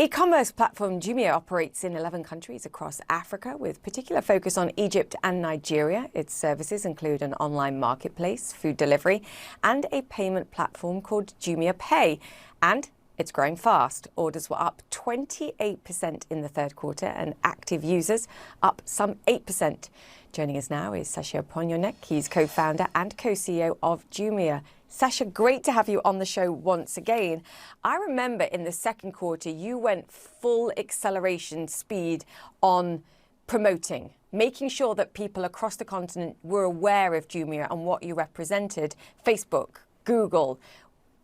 E-commerce platform Jumia operates in 11 countries across Africa, with particular focus on Egypt and Nigeria. Its services include an online marketplace, food delivery, and a payment platform called Jumia Pay. And it's growing fast. Orders were up 28% in the third quarter, and active users up some 8%. Joining us now is Sacha Poignonnec. He's co-founder and co-CEO of Jumia. Sacha, great to have you on the show once again. I remember in the second quarter, you went full acceleration speed on promoting, making sure that people across the continent were aware of Jumia and what you represented. Facebook, Google,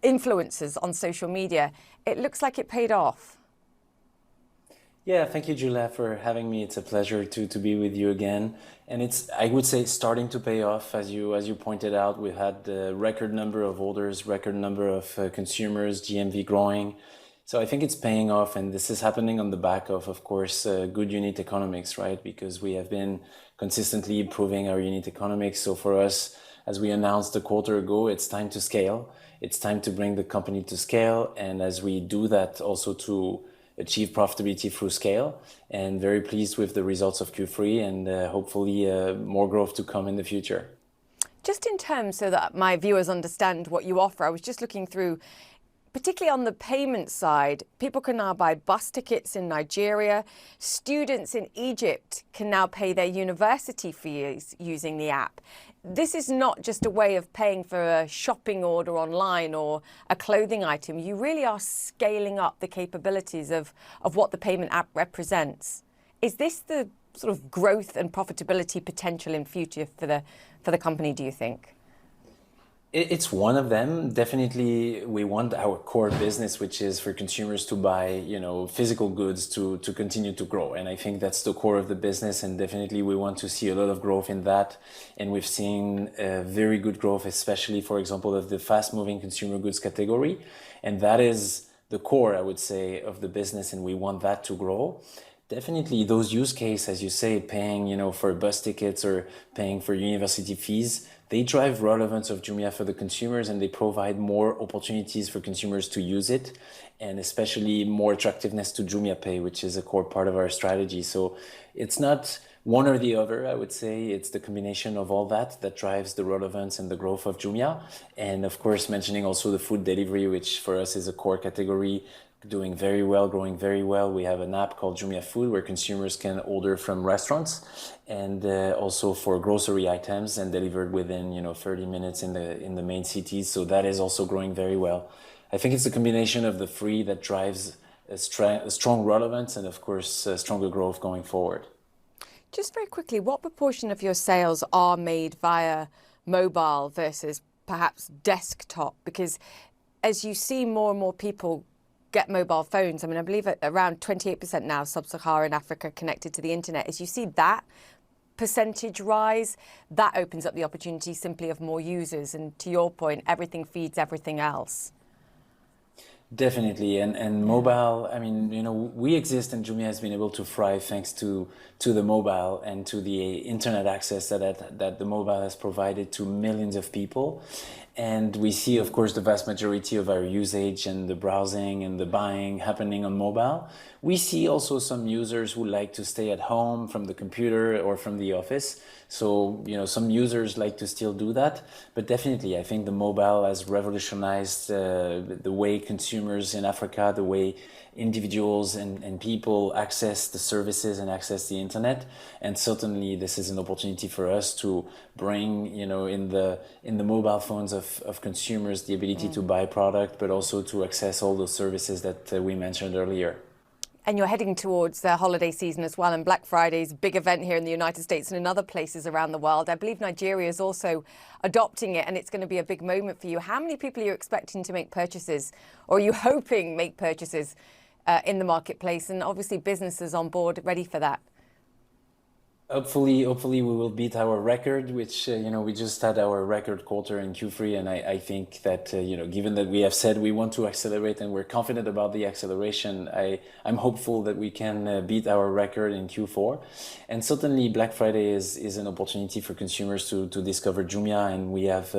influencers on social media. It looks like it paid off. Yeah, thank you, Julia, for having me. It's a pleasure to be with you again. And it's, I would say, starting to pay off. As you pointed out, we had a record number of orders, record number of consumers, GMV growing. So I think it's paying off, and this is happening on the back of course, good unit economics, right? Because we have been consistently improving our unit economics. So for us, as we announced a quarter ago, it's time to scale. It's time to bring the company to scale. And as we do that, also to achieve profitability through scale, and very pleased with the results of Q3 and hopefully more growth to come in the future. Just in terms so that my viewers understand what you offer, I was just looking through, particularly on the payment side, people can now buy bus tickets in Nigeria. Students in Egypt can now pay their university fees using the app. This is not just a way of paying for a shopping order online or a clothing item. You really are scaling up the capabilities of what the payment app represents. Is this the sort of growth and profitability potential in future for the company, do you think? It's one of them. Definitely, we want our core business, which is for consumers to buy, physical goods, to continue to grow. And I think that's the core of the business. And definitely, we want to see a lot of growth in that. And we've seen very good growth, especially, for example, of the fast-moving consumer goods category. And that is the core, I would say, of the business. And we want that to grow. Definitely, those use cases, as you say, paying, for bus tickets or paying for university fees, they drive relevance of Jumia for the consumers, and they provide more opportunities for consumers to use it, and especially more attractiveness to Jumia Pay, which is a core part of our strategy. So it's not one or the other, I would say. It's the combination of all that drives the relevance and the growth of Jumia. And of course, mentioning also the food delivery, which for us is a core category, doing very well, growing very well. We have an app called Jumia Food where consumers can order from restaurants, and also for grocery items, and delivered within 30 minutes in the main cities. So that is also growing very well. I think it's a combination of the three that drives a strong relevance and of course stronger growth going forward. Just very quickly, what proportion of your sales are made via mobile versus perhaps desktop? Because as you see more and more people get mobile phones, I believe around 28% now sub-Saharan Africa connected to the internet. As you see that percentage rise, that opens up the opportunity simply of more users. And to your point, everything feeds everything else. Definitely, and mobile, we exist, and Jumia has been able to thrive thanks to the mobile and to the internet access that the mobile has provided to millions of people. And we see, of course, the vast majority of our usage and the browsing and the buying happening on mobile. We see also some users who like to stay at home from the computer or from the office. So, some users like to still do that. But definitely, I think the mobile has revolutionized the way consumers in Africa, the way individuals and people access the services and access the internet. And certainly, this is an opportunity for us to bring, in the mobile phones of consumers, the ability to buy product, but also to access all those services that we mentioned earlier. And you're heading towards the holiday season as well, and Black Friday's big event here in the United States and in other places around the world. I believe Nigeria is also adopting it, and it's going to be a big moment for you. How many people are you expecting to make purchases, or are you hoping make purchases in the marketplace? And obviously businesses on board ready for that. Hopefully we will beat our record, which we just had our record quarter in Q3, and I think that given that we have said we want to accelerate and we're confident about the acceleration, I'm hopeful that we can beat our record in Q4, and certainly Black Friday is an opportunity for consumers to discover Jumia, and we have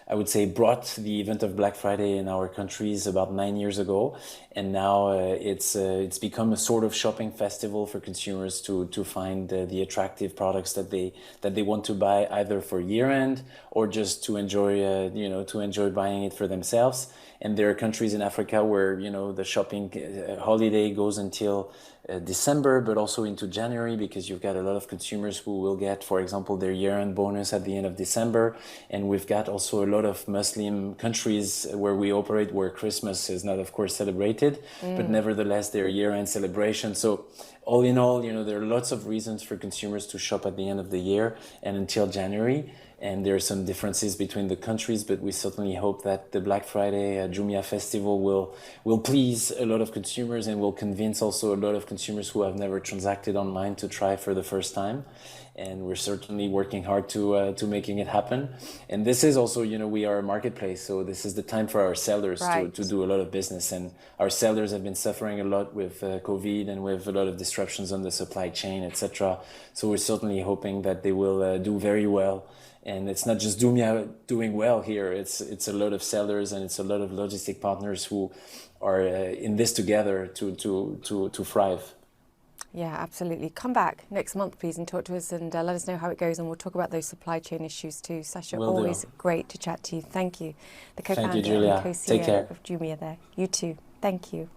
I would say brought the event of Black Friday in our countries about 9 years ago, and now it's become a sort of shopping festival for consumers to find the attractive products that they want to buy, either for year end or just to enjoy buying it for themselves. And there are countries in Africa where the shopping holiday goes until December, but also into January, because you've got a lot of consumers who will get, for example, their year-end bonus at the end of December. And we've got also a lot of Muslim countries where we operate where Christmas is not, of course, celebrated, but nevertheless their year-end celebration. So all in all, there are lots of reasons for consumers to shop at the end of the year and until January. And there are some differences between the countries, but we certainly hope that the Black Friday Jumia Festival will please a lot of consumers and will convince also a lot of consumers who have never transacted online to try for the first time. And we're certainly working hard to making it happen. And this is also, we are a marketplace, so this is the time for our sellers to do a lot of business. And our sellers have been suffering a lot with COVID and with a lot of disruptions on the supply chain, etc. So we're certainly hoping that they will do very well. And it's not just Jumia doing well here. It's a lot of sellers and it's a lot of logistic partners who are in this together to thrive. Yeah, absolutely. Come back next month, please, and talk to us and let us know how it goes. And we'll talk about those supply chain issues too. Sacha, always great to chat to you. Thank you. The co-founder and co-CEO of Jumia there. You too. Thank you.